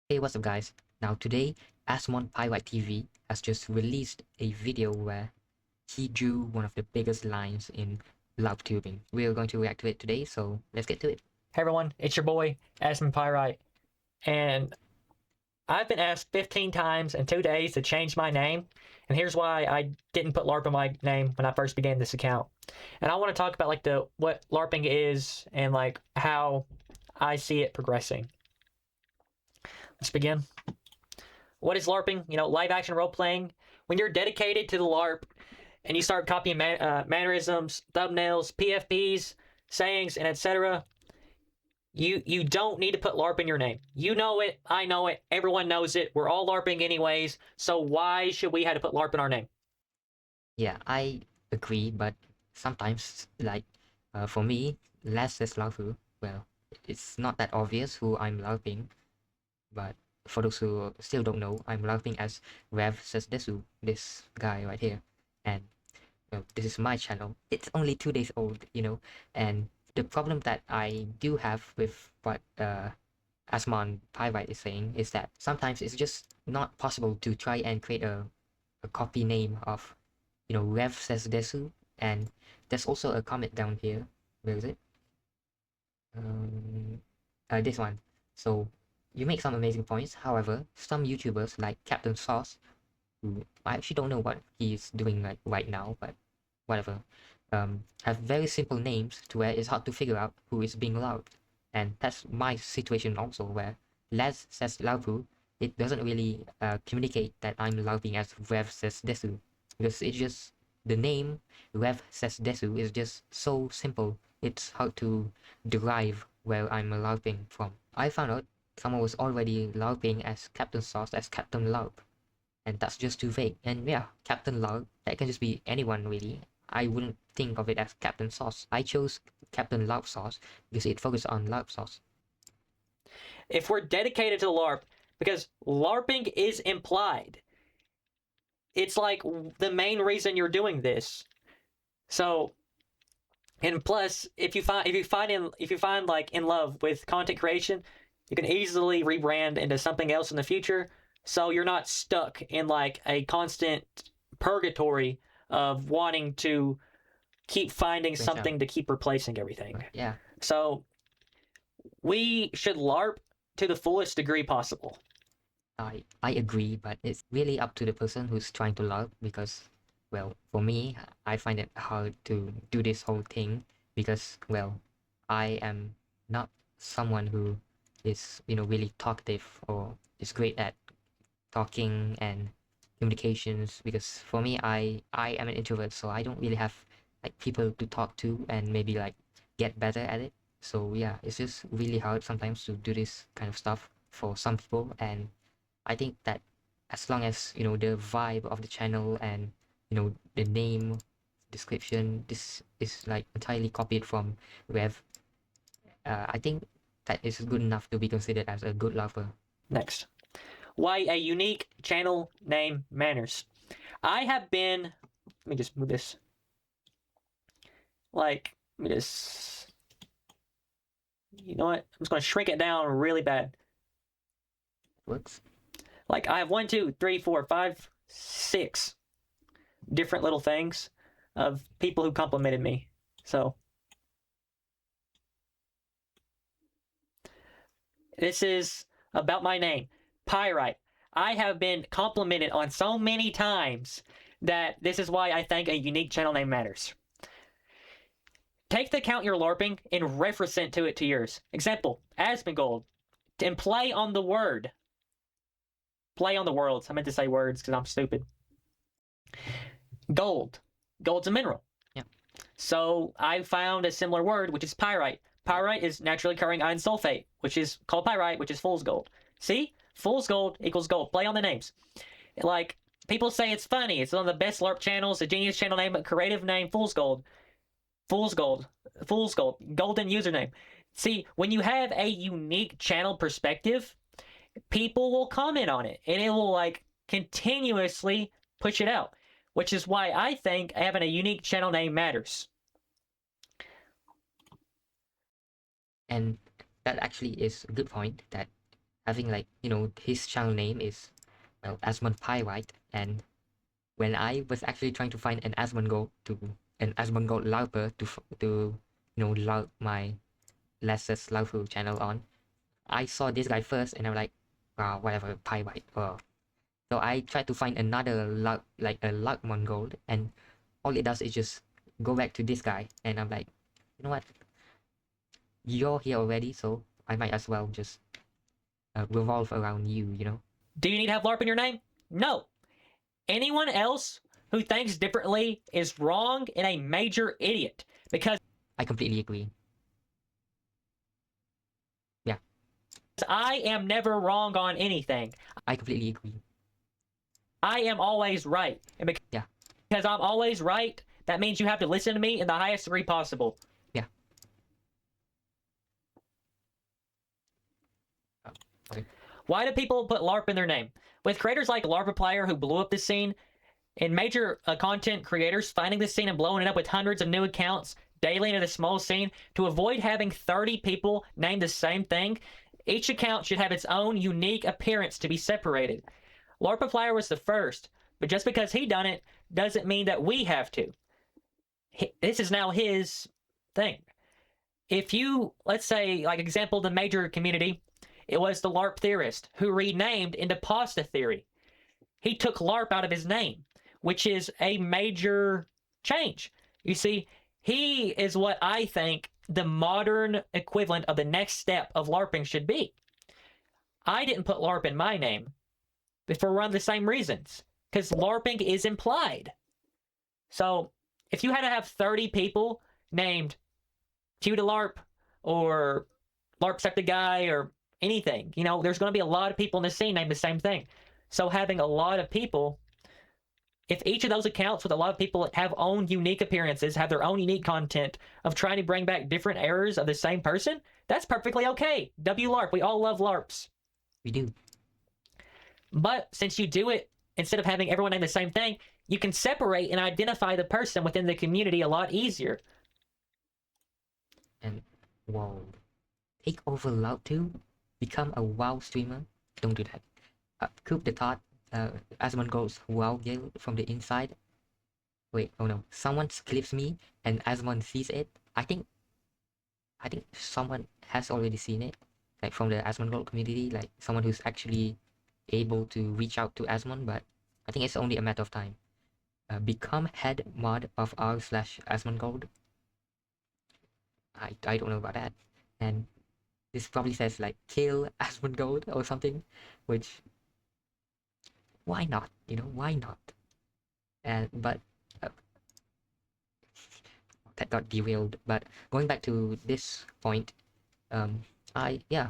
Hey, what's up guys? Now today, Asmon Pyrite TV has just released a video where he drew one of the biggest lines in Larptubing. We are going to react to it today, so let's get to it. Hey everyone, it's your boy, Aspen Pyrite, and I've been asked 15 times in 2 days to change my name, and here's why I didn't put LARP in my name when I first began this account. And I want to talk about what LARPing is and how I see it progressing. Let's begin. What is LARPing? Live action role playing. When you're dedicated to the LARP and you start copying mannerisms, thumbnails, PFPs, sayings, and etc., You don't need to put LARP in your name. You know it, I know it, everyone knows it. We're all LARPing anyways, so why should we have to put LARP in our name? Yeah, I agree, but sometimes, for me, Les says Larpu. Well, it's not that obvious who I'm LARPing, but for those who still don't know, I'm LARPing as Rev says Desu, this guy right here. And this is my channel. It's only 2 days old, and the problem that I do have with what Asmon Pyrite is saying is that sometimes it's just not possible to try and create a copy name of, Rev says Desu, and there's also a comment down here. Where is it? This one. So you make some amazing points. However, some YouTubers like Captain Sauce, who I actually don't know what he's doing like right now, but whatever, have very simple names to where it's hard to figure out who is being loved. And that's my situation also, where Les says Larpu, it doesn't really communicate that I'm loving as Rev says Desu, because it's just the name Rev says Desu is just so simple. It's hard to derive where I'm LARPing from. I found out someone was already LARPing as Captain Sauce as Captain LARP, and that's just too vague. And yeah, Captain LARP, that can just be anyone really. I wouldn't think of it as Captain Sauce. I chose Captain LARP Sauce because it focuses on LARP sauce. If we're dedicated to LARP, because LARPing is implied, it's like the main reason you're doing this. So, and plus, if you find like in love with content creation, you can easily rebrand into something else in the future. So you're not stuck in like a constant purgatory of wanting to keep finding something to keep replacing everything. Yeah. So we should LARP to the fullest degree possible. I agree, but it's really up to the person who's trying to LARP because, well, for me, I find it hard to do this whole thing because, well, I am not someone who is, really talkative or is great at talking and communications, because for me, I am an introvert, so I don't really have like people to talk to and maybe like get better at it. So yeah, it's just really hard sometimes to do this kind of stuff for some people. And I think that as long as the vibe of the channel and the name description, this is like entirely copied from Rev, I think that is good enough to be considered as a good LARPer. Next, why a unique channel name matters. I have been, let me just move this. Let me just, you know what? I'm just going to shrink it down really bad. Works. Like I have 1, 2, 3, 4, 5, 6 different little things of people who complimented me. So this is about my name, Pyrite. I have been complimented on so many times that this is why I think a unique channel name matters. Take the account you're LARPing and reference it to yours. Example, Asmongold, and play on the word. Play on the worlds. I meant to say words because I'm stupid. Gold. Gold's a mineral. Yeah. So I found a similar word, which is pyrite. Pyrite is naturally occurring iron sulfate, which is called pyrite, which is fool's gold. See? Fool's gold equals gold. Play on the names. Like, people say it's funny. It's one of the best LARP channels, a genius channel name, a creative name, Fool's Gold. Fool's Gold. Fool's Gold. Golden username. See, when you have a unique channel perspective, people will comment on it, and it will, like, continuously push it out, which is why I think having a unique channel name matters. And that actually is a good point, that having like, you know, his channel name is, well, Asmonpyrite, and when I was actually trying to find an Asmongold Larper to you know, larp my Less's Larpu channel on, I saw this guy first and I'm like, wow, whatever, Pyrite. So I tried to find another like a Larkmongold, and all it does is just go back to this guy, and I'm like, you know what? You're here already, so I might as well just revolve around you, you know? Do you need to have LARP in your name? No. Anyone else who thinks differently is wrong and a major idiot, because I completely agree. Yeah, I am never wrong on anything. I completely agree. I am always right. And Yeah, because I'm always right, that means you have to listen to me in the highest degree possible. yeah. Okay. Why do people put LARP in their name? With creators like Larptuber who blew up the scene, and major content creators finding this scene and blowing it up with hundreds of new accounts daily into the small scene, to avoid having 30 people name the same thing, each account should have its own unique appearance to be separated. Larptuber was the first, but just because he done it doesn't mean that we have to. This is now his thing. If you, let's say, like example, the major community, it was the LARP theorist who renamed into Pasta Theory. He took LARP out of his name, which is a major change. You see, he is what I think the modern equivalent of the next step of LARPing should be. I didn't put LARP in my name, but for one of the same reasons, because LARPing is implied. So if you had to have 30 people named Q to LARP or LARPsepticeye or anything, you know, there's going to be a lot of people in the scene named the same thing. So having a lot of people, if each of those accounts with a lot of people have own unique appearances, have their own unique content of trying to bring back different errors of the same person, that's perfectly okay. WLARP, we all love LARPs. We do. But since you do it, instead of having everyone name the same thing, you can separate and identify the person within the community a lot easier. And whoa, take over Larptu, become a WoW streamer. Don't do that. Coop the thought. Asmongold's WoW guild from the inside. Wait, oh no, someone clips me and Asmon sees it. I think someone has already seen it, like from the Asmongold community, like someone who's actually able to reach out to Asmon, but I think it's only a matter of time. Become head mod of r/Asmongold. I don't know about that. And this probably says like kill Asmongold or something, which why not? You know, why not? And but that got derailed. But going back to this point, yeah,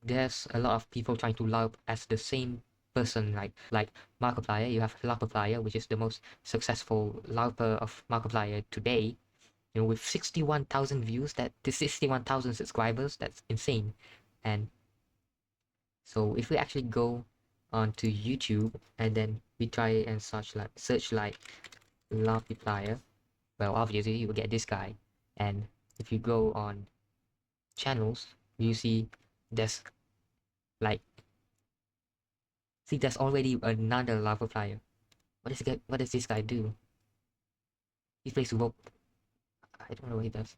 there's a lot of people trying to LARP as the same person, like Markiplier. You have Larptuber, which is the most successful LARPer of Markiplier today. You know, with 61,000 views, that to 61,000 subscribers, that's insane. And so if we actually go onto YouTube and then we try and search like Larptuber, well, obviously you will get this guy. And if you go on channels, you see there's like, see there's already another Larptuber. What does this guy do? He plays rope. I don't know what he does.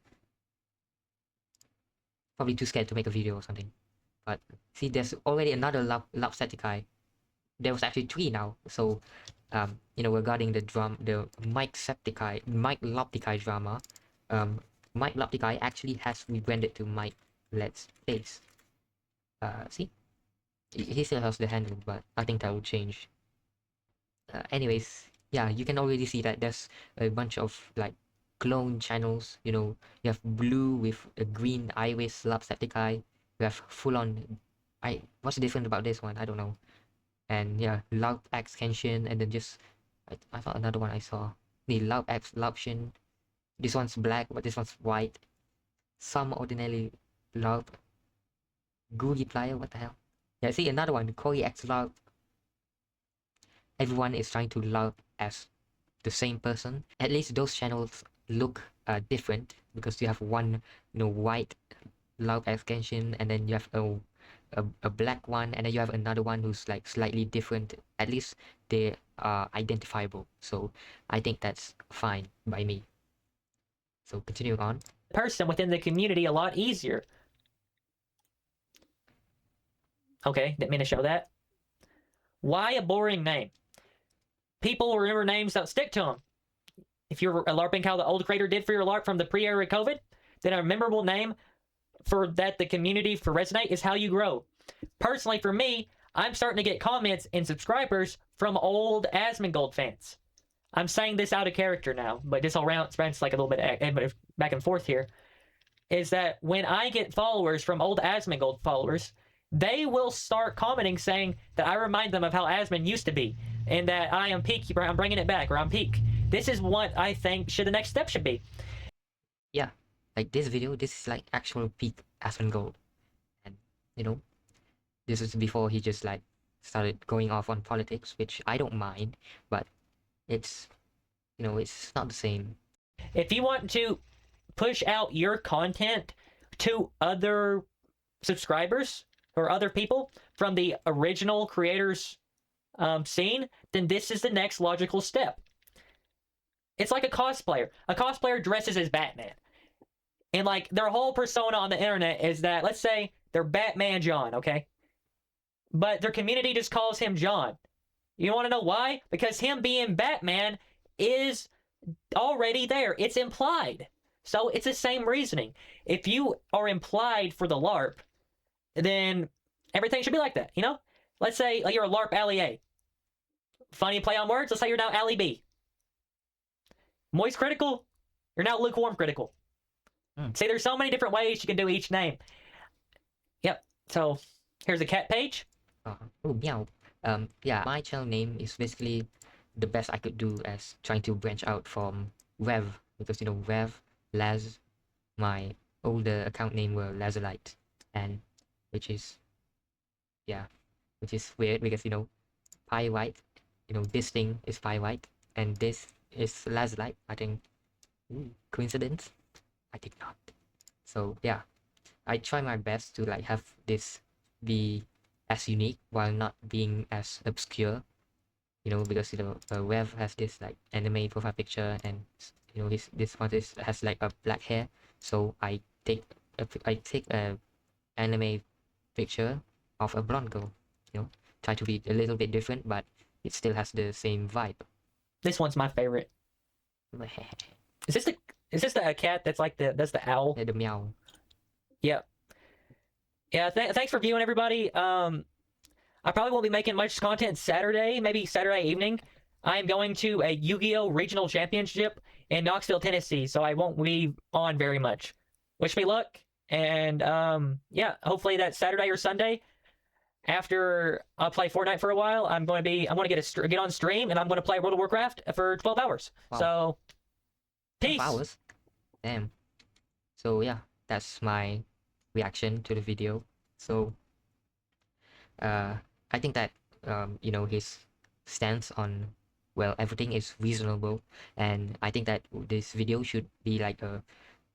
Probably too scared to make a video or something. But see, there's already another Larptubing. There was actually 3 now. So, you know, regarding the Mike Larptubing drama, Mike Larptubing actually has rebranded to Mike Let's Face. See, he still has the handle, but I think that will change. Anyways, yeah, you can already see that there's a bunch of like clone channels. You know, you have blue with a green iris Larptubing. You have full on. What's the difference about this one? I don't know. And yeah, Larp extension, and then just I found another one I saw. The Larption. This one's black, but this one's white. Some ordinary Larp. Googie Plier, what the hell? Yeah, see another one, Corey X Larp. Everyone is trying to LARP as the same person. At least those channels look different, because you have one, you know, white LARP extension, and then you have a a black one, and then you have another one who's like slightly different. At least they are identifiable. So I think that's fine by me. So continuing on. Person within the community a lot easier. Okay, didn't mean to show that. Why a boring name? People will remember names that stick to them. If you're LARPing how the old creator did for your LARP from the pre-era COVID, then a memorable name for that the community for resonate is how you grow. Personally, for me, I'm starting to get comments and subscribers from old Asmongold fans. I'm saying this out of character now, but this all rounds like a little bit back and forth here. Is that when I get followers from old Asmongold followers, they will start commenting saying that I remind them of how Asmon used to be, and that I am peak, I'm bringing it back, or I'm peak. This is what I think the next step should be. Yeah, like this video, this is like actual peak Asmongold, and you know, this is before he just like started going off on politics, which I don't mind, but it's, you know, it's not the same. If you want to push out your content to other subscribers or other people from the original creators scene, then this is the next logical step. It's like a cosplayer. A cosplayer dresses as Batman. And like their whole persona on the internet is that, let's say they're Batman John, okay? But their community just calls him John. You want to know why? Because him being Batman is already there. It's implied. So it's the same reasoning. If you are implied for the LARP, then everything should be like that, you know? Let's say you're a LARP Alley A. Funny play on words, let's say you're now Alley B. Moist critical, you're now lukewarm critical. See, there's so many different ways you can do each name. Yep, so here's a cat page. Oh, meow. Yeah, my channel name is basically the best I could do as trying to branch out from Rev, because you know, Rev, Laz, my older account name were Lazarite, and which is weird because you know, Pie White, you know, this thing is Pie White, and this is Lazarite. I think, coincidence? I think not. So yeah, I try my best to like have this be as unique while not being as obscure, you know, because you know, Rev has this like anime profile picture, and you know, this one has like a black hair, so I take a anime picture of a blonde girl, you know, try to be a little bit different, but it still has the same vibe. This one's my favorite. Is this the cat that's like that's the owl? Yeah, the meow. Yep. Yeah, thanks for viewing, everybody. I probably won't be making much content Saturday, maybe Saturday evening. I'm going to a Yu-Gi-Oh! Regional Championship in Knoxville, Tennessee, so I won't be on very much. Wish me luck, and yeah, hopefully that Saturday or Sunday, after I play Fortnite for a while, I'm going to get on stream, and I'm going to play World of Warcraft for 12 hours. Wow. So, peace. 12 hours? Damn. So yeah, that's my reaction to the video. So I think that you know, his stance on, well, everything is reasonable, and I think that this video should be like a,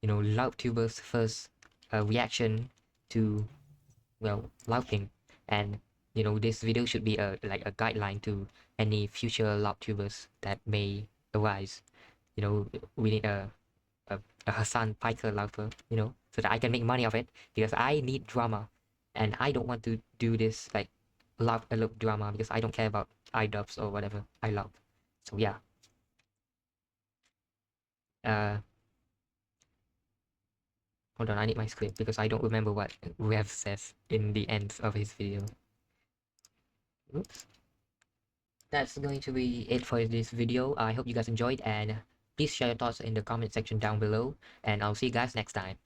you know, Larptuber's first reaction to, well, LARPing, and you know, this video should be a like a guideline to any future Larptubers that may arise. You know, we need a Hassan Piker LARPer, you know, so that I can make money of it, because I need drama, and I don't want to do this like LARP drama, because I don't care about iDubbbz or whatever I love. So yeah. Hold on, I need my script because I don't remember what Rev says in the end of his video. Oops. That's going to be it for this video. I hope you guys enjoyed, and please share your thoughts in the comment section down below, and I'll see you guys next time.